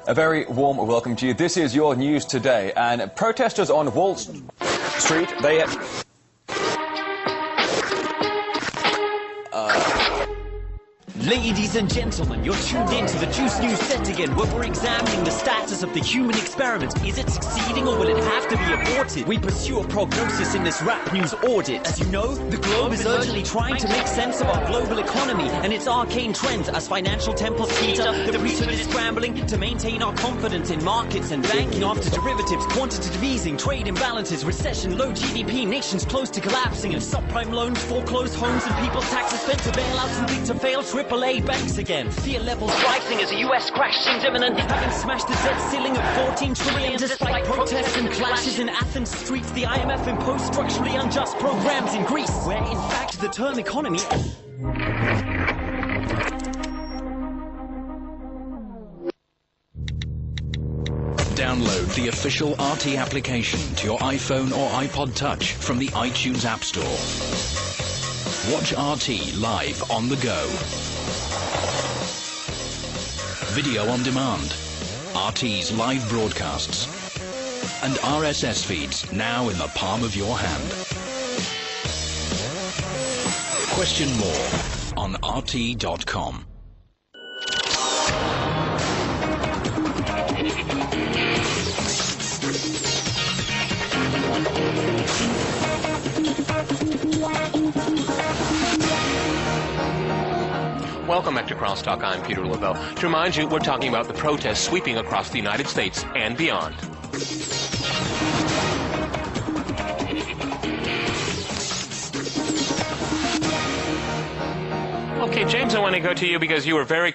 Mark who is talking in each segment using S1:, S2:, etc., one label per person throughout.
S1: A very warm welcome to you. This is your news today. And protesters on Wall Street, they...
S2: Ladies and gentlemen, you're tuned in to the Juice News set again, where we're examining the status of the human experiment. Is it succeeding or will it have to be aborted? We pursue a prognosis in this rap news audit. As you know, the globe is urgently trying to make sense of our global economy and its arcane trends as financial temples teeter. The priesthood is scrambling to maintain our confidence in markets and banking after derivatives, quantitative easing, trade imbalances, recession, low GDP, nations close to collapsing, and subprime loans, foreclosed homes, and people's taxes spent to bailouts and big to fail, AAA banks again. Fear levels rising as the US crash seems imminent, having smashed the debt ceiling of 14 trillion despite protests and clashes in Athens streets. The IMF imposed structurally unjust programs in Greece, where in fact the term economy...
S3: Download the official RT application to your iPhone or iPod Touch from the iTunes App Store. Watch RT live on the go. Video on demand, RT's live broadcasts, and RSS feeds now in the palm of your hand. Question more on RT.com.
S4: Welcome back to CrossTalk. I'm Peter Lavelle. To remind you, we're talking about the protests sweeping across the United States and beyond. Okay, James, I want to go to you because you were very,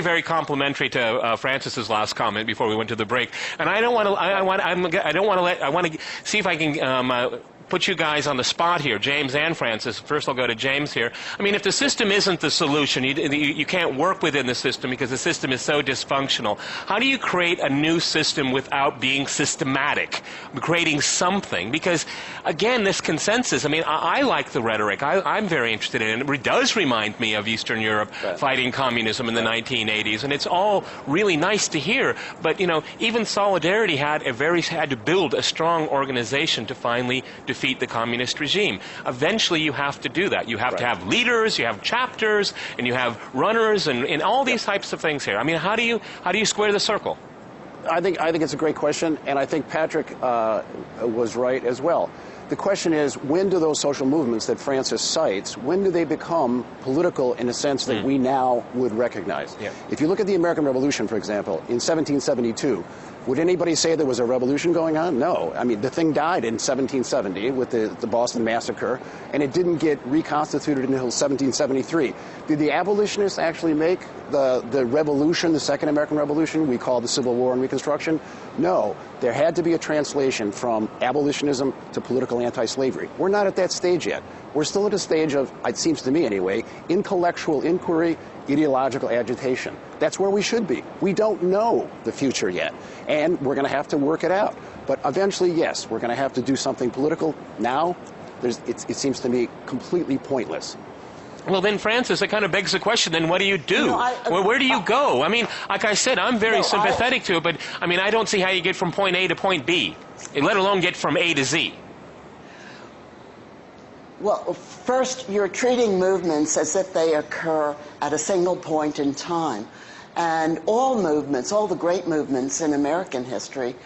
S4: very complimentary to Frances's last comment before we went to the break, and I don't want to. I want to see if I can. Put you guys on the spot here, James and Frances. First, I'll go to James here. I mean, if the system isn't the solution, you can't work within the system because the system is so dysfunctional. How do you create a new system without being systematic, creating something? Because, again, this consensus, I mean, I like the rhetoric. I'm very interested in it. It does remind me of Eastern Europe fighting communism in the 1980s, and it's all really nice to hear. But, you know, even Solidarity had to build a strong organization to finally defeat the communist regime. Eventually, you have to do that. You have to have leaders, you have chapters, and you have runners, and all these types of things here. I mean, how do you square the circle?
S5: I think it's a great question, and I think Patrick was right as well. The question is, when do those social movements that Frances cites, when do they become political in a sense that we now would recognize? Yeah. If you look at the American Revolution, for example, in 1772, would anybody say there was a revolution going on? No. I mean, the thing died in 1770 with the Boston Massacre, and it didn't get reconstituted until 1773. Did the abolitionists actually make the revolution, the Second American Revolution, we call the Civil War and Reconstruction? No. There had to be a translation from abolitionism to political anti-slavery. We're not at that stage yet. We're still at a stage of, it seems to me anyway, intellectual inquiry, ideological agitation. That's where we should be. We don't know the future yet, and we're going to have to work it out. But eventually, yes, we're going to have to do something political. Now, it seems to me completely pointless.
S4: Well, then, Frances, it kind of begs the question, then what do you do? Where do you go? I mean, like I said, I'm very sympathetic to it, but, I mean, I don't see how you get from point A to point B, let alone get from A to Z.
S6: Well, first, you're treating movements as if they occur at a single point in time. And all movements, all the great movements in American history,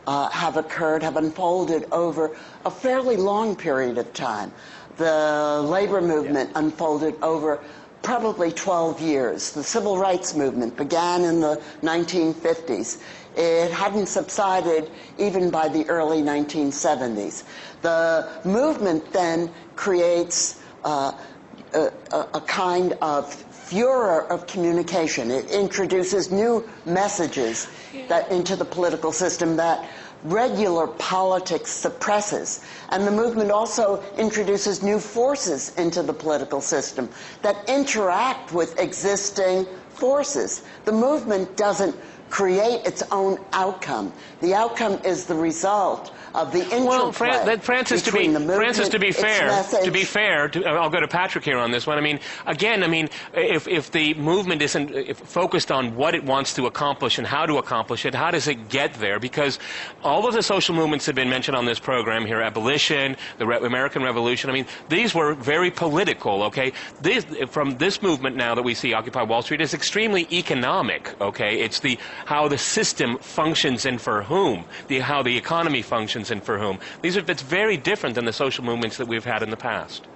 S6: have unfolded over a fairly long period of time. The labor movement unfolded over probably 12 years. The civil rights movement began in the 1950s. It hadn't subsided even by the early 1970s. The movement then creates a kind of furor of communication. It introduces new messages into the political system that regular politics suppresses. And the movement also introduces new forces into the political system that interact with existing forces. The movement doesn't create its own outcome. The outcome is the result of the interplay. Well,
S4: Frances, to be fair, I'll go to Patrick here on this one. I mean, again, if the movement isn't focused on what it wants to accomplish and how to accomplish it, how does it get there? Because all of the social movements have been mentioned on this program here, abolition, the American Revolution, I mean, these were very political, okay? From this movement now that we see, Occupy Wall Street, is extremely economic, okay? It's how the system functions and for whom, how the economy functions and for whom. It's very different than the social movements that we've had in the past.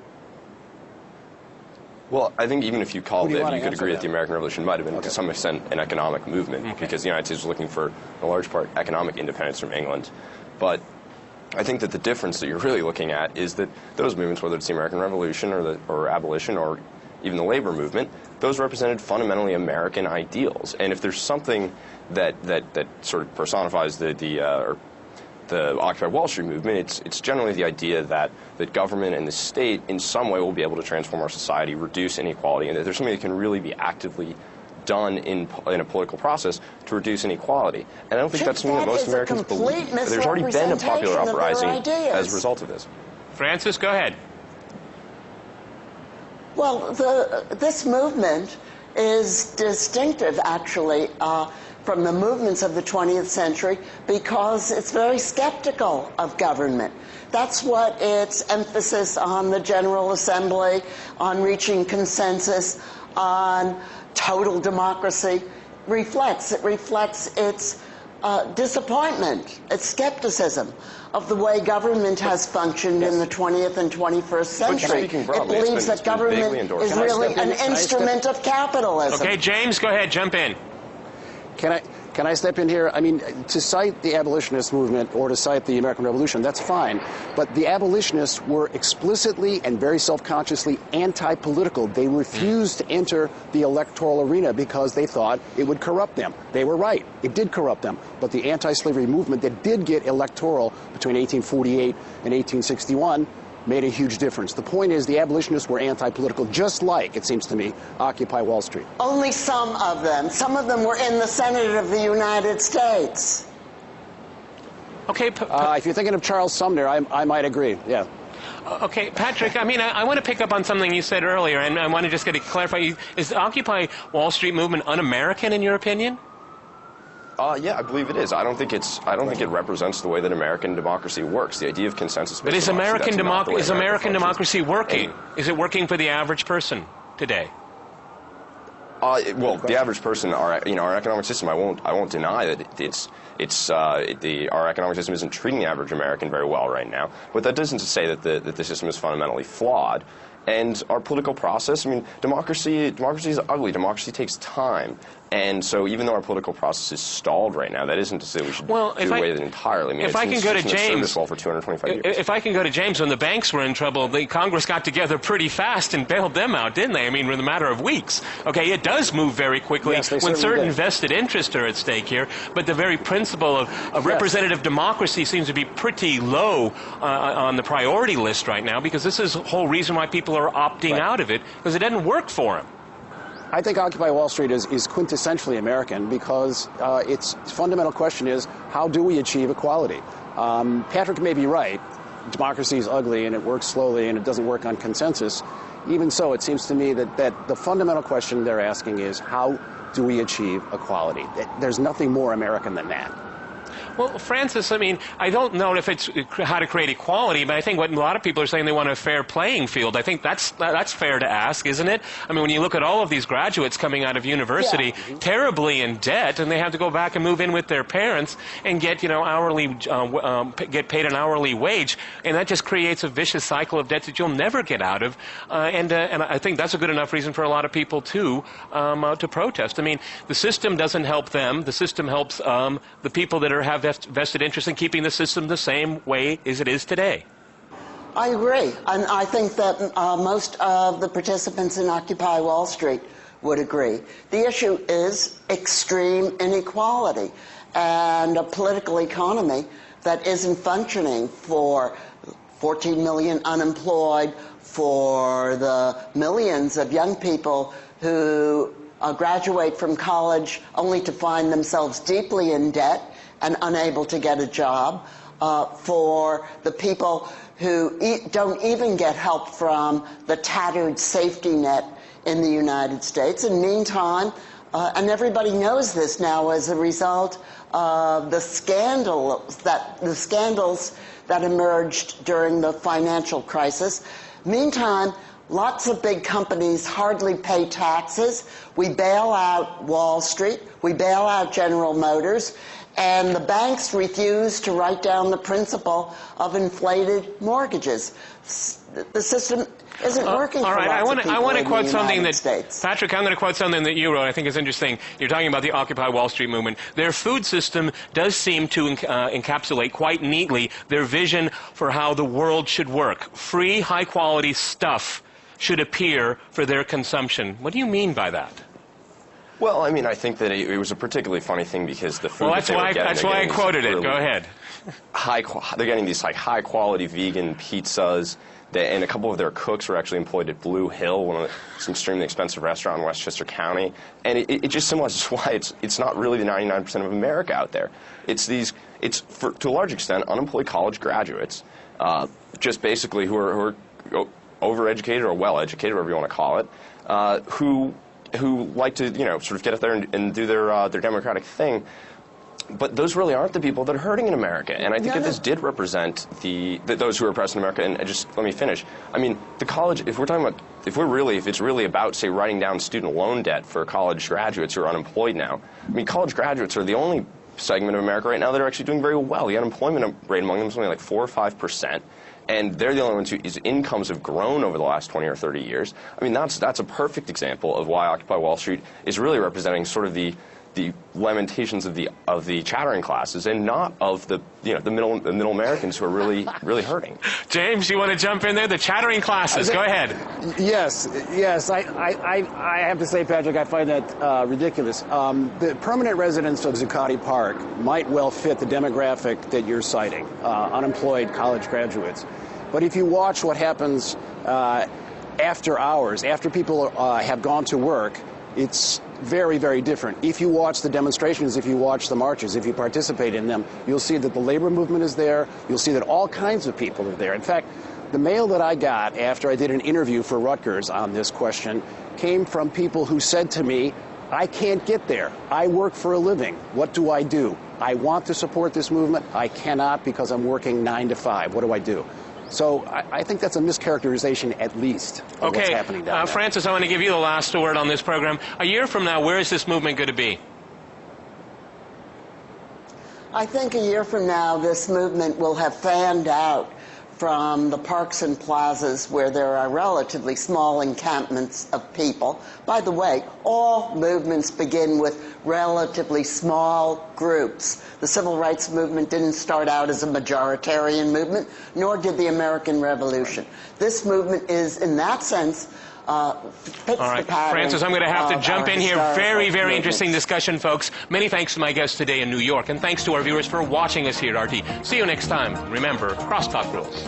S7: Well, I think even if you called it, you could agree that the American Revolution might have been, to some extent, an economic movement, because the United States was looking for, in large part, economic independence from England. But I think that the difference that you're really looking at is that those movements, whether it's the American Revolution or abolition or even the labor movement, those represented fundamentally American ideals. And if there's something that sort of personifies the Occupy Wall Street movement, it's generally the idea that government and the state in some way will be able to transform our society, reduce inequality, and that there's something that can really be actively done in a political process to reduce inequality. And I don't think that's something that most Americans believe. There's already been a popular uprising as a result of this.
S4: Frances, go ahead.
S6: Well, this movement is distinctive, actually, from the movements of the 20th century because it's very skeptical of government. That's what its emphasis on the General Assembly, on reaching consensus, on total democracy reflects. It reflects its disappointment, its skepticism of the way government has functioned in the 20th and 21st century. It believes that government is really an instrument of capitalism.
S4: Okay, James, go ahead, jump in.
S5: Can I step in here? I mean, to cite the abolitionist movement or to cite the American Revolution, that's fine. But the abolitionists were explicitly and very self-consciously anti-political. They refused to enter the electoral arena because they thought it would corrupt them. They were right. It did corrupt them. But the anti-slavery movement that did get electoral between 1848 and 1861 made a huge difference. The point is the abolitionists were anti-political, just like, it seems to me, Occupy Wall Street.
S6: Only some of them. Some of them were in the Senate of the United States.
S4: Okay.
S5: If you're thinking of Charles Sumner, I might agree, yeah.
S4: Okay, Patrick, I want to pick up on something you said earlier, and I want to just get it clarified. Is the Occupy Wall Street movement un-American, in your opinion?
S7: Yeah, I believe it is. I don't think it represents the way that American democracy works. The idea of consensus-based
S4: democracy. But is American democracy working? Is it working for the average person today?
S7: Well, the average person, our economic system, I won't deny that our economic system isn't treating the average American very well right now. But that doesn't say that the system is fundamentally flawed. And our political process, democracy is ugly. Democracy takes time. And so even though our political process is stalled right now, that isn't to say we should do away with it entirely.
S4: If I can go to James,
S7: well for 225 years.
S4: If I can go to James, when the banks were in trouble, the Congress got together pretty fast and bailed them out, didn't they? In a matter of weeks. Okay, it does move very quickly when certain vested interests are at stake here, but the very principle of representative democracy seems to be pretty low on the priority list right now, because this is the whole reason why people are opting out of it, because it doesn't work for them.
S5: I think Occupy Wall Street is quintessentially American because its fundamental question is, how do we achieve equality? Patrick may be right. Democracy is ugly and it works slowly and it doesn't work on consensus. Even so, it seems to me that the fundamental question they're asking is, how do we achieve equality? There's nothing more American than that.
S4: Well, Frances, I mean, I don't know if it's how to create equality, but I think what a lot of people are saying, they want a fair playing field. I think that's fair to ask, isn't it? I mean, when you look at all of these graduates coming out of university, terribly in debt, and they have to go back and move in with their parents and get, get paid an hourly wage, and that just creates a vicious cycle of debt that you'll never get out of. And I think that's a good enough reason for a lot of people to protest. I mean, the system doesn't help them. The system helps the people that have vested interest in keeping the system the same way as it is today.
S6: I agree. And I think that most of the participants in Occupy Wall Street would agree. The issue is extreme inequality and a political economy that isn't functioning for 14 million unemployed, for the millions of young people who graduate from college only to find themselves deeply in debt and unable to get a job, for the people who don't even get help from the tattered safety net in the United States. And meantime, and everybody knows this now as a result of the scandals that emerged during the financial crisis. Meantime, lots of big companies hardly pay taxes. We bail out Wall Street. We bail out General Motors. And the banks refuse to write down the principal of inflated mortgages. The system isn't working for lots of people in the United States.
S4: Patrick, I'm going to quote something that you wrote I think is interesting. You're talking about the Occupy Wall Street movement. Their food system does seem to encapsulate quite neatly their vision for how the world should work. Free, high-quality stuff should appear for their consumption. What do you mean by that?
S7: Well, I mean, I think that it was a particularly funny thing because the food
S4: that's why I quoted it. Go ahead.
S7: They're getting these like high-quality vegan pizzas, and a couple of their cooks were actually employed at Blue Hill, some extremely expensive restaurant in Westchester County. And it just symbolizes why it's not really the 99% of America out there. It's to a large extent sort college graduates, just basically who are overeducated or well-educated, whatever you want to call it, who like to, sort of get up there and do their democratic thing. But those really aren't the people that are hurting in America. And I think that this did represent those who are oppressed in America. And just let me finish. I mean, the college, if it's really about, say, writing down student loan debt for college graduates who are unemployed now, I mean, college graduates are the only segment of America right now that are actually doing very well. The unemployment rate among them is only like 4 or 5%. And they're the only ones whose incomes have grown over the last 20 or 30 years. I mean, that's a perfect example of why Occupy Wall Street is really representing sort of the lamentations of the chattering classes, and not of the middle Americans who are really hurting.
S4: James, you want to jump in there? The chattering classes. Go ahead.
S5: Yes. I have to say, Patrick, I find that ridiculous. The permanent residents of Zuccotti Park might well fit the demographic that you're citing, unemployed college graduates. But if you watch what happens after hours, after people have gone to work, it's very, very different. If you watch the demonstrations, if you watch the marches, if you participate in them, you'll see that the labor movement is there. You'll see that all kinds of people are there. In fact, the mail that I got after I did an interview for Rutgers on this question came from people who said to me, I can't get there. I work for a living. What do I do? I want to support this movement. I cannot because I'm working 9 to 5. What do I do? So I think that's a mischaracterization, at least, of what's happening down there.
S4: Frances, I want to give you the last word on this program. A year from now, where is this movement going to be?
S6: I think a year from now, this movement will have fanned out from the parks and plazas where there are relatively small encampments of people. By the way, all movements begin with relatively small groups. The civil rights movement didn't start out as a majoritarian movement, nor did the American Revolution. This movement is, in that sense, fits the pattern.
S4: Frances, I'm going to have to jump in here. Very, very interesting discussion, folks. Many thanks to my guests today in New York, and thanks to our viewers for watching us here at RT. See you next time. Remember, crosstalk rules.